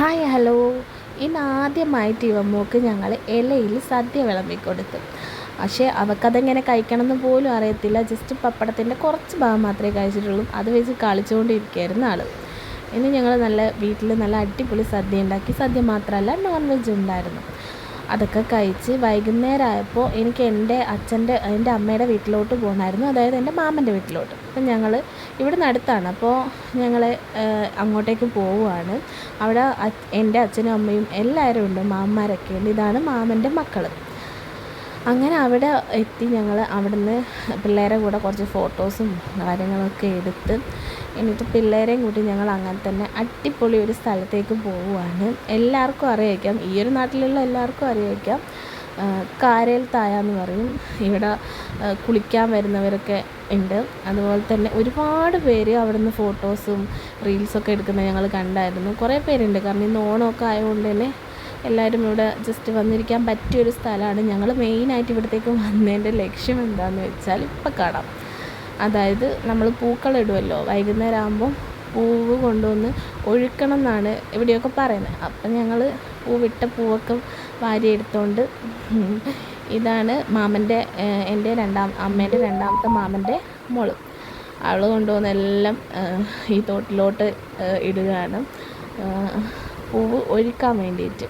Hi hello. ഇന്ന് ആദ്യമായിട്ട് ഇവമ്മോക്ക് ഞങ്ങൾ ഇലയിൽ സദ്യ വിളമ്പിക്കൊടുത്തു. പക്ഷേ അവൾക്കതെങ്ങനെ കഴിക്കണമെന്ന് പോലും അറിയത്തില്ല. ജസ്റ്റ് പപ്പടത്തിൻ്റെ കുറച്ച് ഭാഗം മാത്രമേ കഴിച്ചിട്ടുള്ളൂ. അത് വെച്ച് കളിച്ചുകൊണ്ടിരിക്കുകയായിരുന്നു ആൾ. ഇന്ന് ഞങ്ങൾ വീട്ടിൽ നല്ല അടിപൊളി സദ്യ ഉണ്ടാക്കി. സദ്യ മാത്രമല്ല, നോൺ വെജ് ഉണ്ടായിരുന്നു. അതൊക്കെ കഴിച്ച് വൈകുന്നേരം ആയപ്പോൾ എനിക്ക് എൻ്റെ അമ്മയുടെ വീട്ടിലോട്ട് പോകണമായിരുന്നു, അതായത് എൻ്റെ മാമൻ്റെ വീട്ടിലോട്ട്. അപ്പം ഞങ്ങൾ ഇവിടുന്ന് അടുത്താണ്, അപ്പോൾ ഞങ്ങൾ അങ്ങോട്ടേക്ക് പോവുകയാണ്. അവിടെ എൻ്റെ അച്ഛനും അമ്മയും എല്ലാവരും ഉണ്ട്, മാമന്മാരൊക്കെ ഉണ്ട്. ഇതാണ് മാമൻ്റെ മക്കൾ. അങ്ങനെ അവിടെ എത്തി ഞങ്ങൾ അവിടുന്ന് പിള്ളേരെ കൂടെ കുറച്ച് ഫോട്ടോസും കാര്യങ്ങളൊക്കെ എടുത്ത് എന്നിട്ട് പിള്ളേരെയും കൂട്ടി ഞങ്ങൾ അങ്ങനെ തന്നെ അടിപൊളി ഒരു സ്ഥലത്തേക്ക് പോവുകയാണ്. എല്ലാവർക്കും അറിയാം, ഈ ഒരു നാട്ടിലുള്ള എല്ലാവർക്കും അറിയാം, കാരേൽ തായ എന്ന് പറയും. ഇവിടെ കുളിക്കാൻ വരുന്നവരൊക്കെ ഉണ്ട്. അതുപോലെ തന്നെ ഒരുപാട് പേര് അവിടുന്ന് ഫോട്ടോസും റീൽസൊക്കെ എടുക്കുന്നത് ഞങ്ങൾ കണ്ടായിരുന്നു. കുറേ പേരുണ്ട്, കാരണം ഇന്ന് ഓണമൊക്കെ ആയതുകൊണ്ട് തന്നെ എല്ലാവരും ഇവിടെ ജസ്റ്റ് വന്നിരിക്കാൻ പറ്റിയൊരു സ്ഥലമാണ്. ഞങ്ങൾ മെയിനായിട്ട് ഇവിടത്തേക്ക് വന്നതിൻ്റെ ലക്ഷ്യം എന്താണെന്ന് വെച്ചാൽ ഇപ്പം കാണാം. അതായത് നമ്മൾ പൂക്കളിടുമല്ലോ, വൈകുന്നേരം ആകുമ്പോൾ പൂവ് കൊണ്ടുവന്ന് ഒഴുക്കണം എന്നാണ് ഇവിടെയൊക്കെ പറയുന്നത്. അപ്പം ഞങ്ങൾ പൂവൊക്കെ വാരി എടുത്തുകൊണ്ട് ഇതാണ് മാമൻ്റെ എൻ്റെ അമ്മേൻ്റെ രണ്ടാമത്തെ മാമൻ്റെ മോള്. അവൾ കൊണ്ടുവന്ന് എല്ലാം ഈ തോട്ടിലോട്ട് ഇടുകയാണ്, പൂവ് ഒഴുക്കാൻ വേണ്ടിയിട്ട്.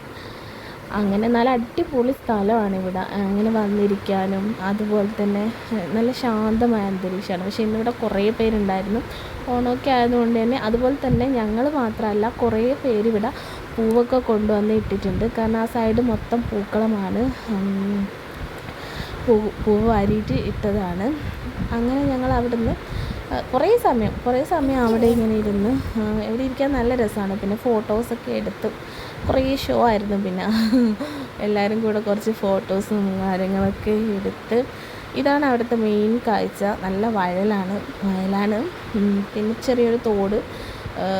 അങ്ങനെ നല്ല അടിപൊളി സ്ഥലമാണ് ഇവിടെ, അങ്ങനെ വന്നിരിക്കാനും. അതുപോലെ തന്നെ നല്ല ശാന്തമായ അന്തരീക്ഷമാണ്. പക്ഷേ ഇന്നിവിടെ കുറേ പേരുണ്ടായിരുന്നു, ഓണമൊക്കെ ആയതുകൊണ്ട് തന്നെ. അതുപോലെ തന്നെ ഞങ്ങൾ മാത്രമല്ല, കുറേ പേര് ഇവിടെ പൂവൊക്കെ കൊണ്ടുവന്ന് ഇട്ടിട്ടുണ്ട്. കാരണം ആ സൈഡ് മൊത്തം പൂക്കളമാണ്, പൂവ് വാരിയിട്ട് ഇട്ടതാണ്. അങ്ങനെ ഞങ്ങൾ അവിടുന്ന് കുറേ സമയം അവിടെ ഇങ്ങനെ ഇരുന്ന്, ഇവിടെ ഇരിക്കാൻ നല്ല രസമാണ്. പിന്നെ ഫോട്ടോസൊക്കെ എടുത്ത് കുറേ ഷോ ആയിരുന്നു. പിന്നെ എല്ലാവരും കൂടെ കുറച്ച് ഫോട്ടോസും കാര്യങ്ങളൊക്കെ എടുത്ത്. ഇതാണ് അവിടുത്തെ മെയിൻ കാഴ്ച. നല്ല വയലാണ്. പിന്നെ ചെറിയൊരു തോട്,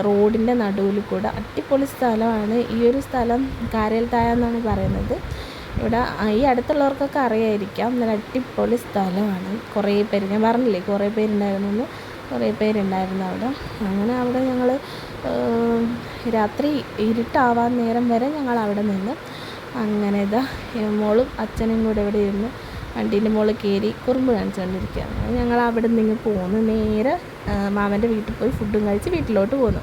റോഡിൻ്റെ നടുവിൽ കൂടെ. അടിപൊളി സ്ഥലമാണ്. ഈ ഒരു സ്ഥലം കാരേൽ തായ എന്നാണ് പറയുന്നത്. ഇവിടെ ഈ അടുത്തുള്ളവർക്കൊക്കെ അറിയായിരിക്കാം. നല്ല അടിപൊളി സ്ഥലമാണ്. കുറേ പേര്, ഞാൻ പറഞ്ഞില്ലേ കുറേ പേരുണ്ടായിരുന്നു അവിടെ. അങ്ങനെ അവിടെ ഞങ്ങൾ രാത്രി ഇരുട്ടാവാൻ നേരം വരെ ഞങ്ങൾ അവിടെ നിന്ന് അങ്ങനെ മോളും അച്ഛനും കൂടെ ഇവിടെ ഇരുന്ന് വണ്ടീൻ്റെ മുകളിൽ കയറി കുറുമ്പ് കാണിച്ചുകൊണ്ടിരിക്കുകയാണ്. ഞങ്ങൾ അവിടെ നിന്ന് പോന്ന് നേരെ മാമൻ്റെ വീട്ടിൽ പോയി ഫുഡും കഴിച്ച് വീട്ടിലോട്ട് പോന്നു.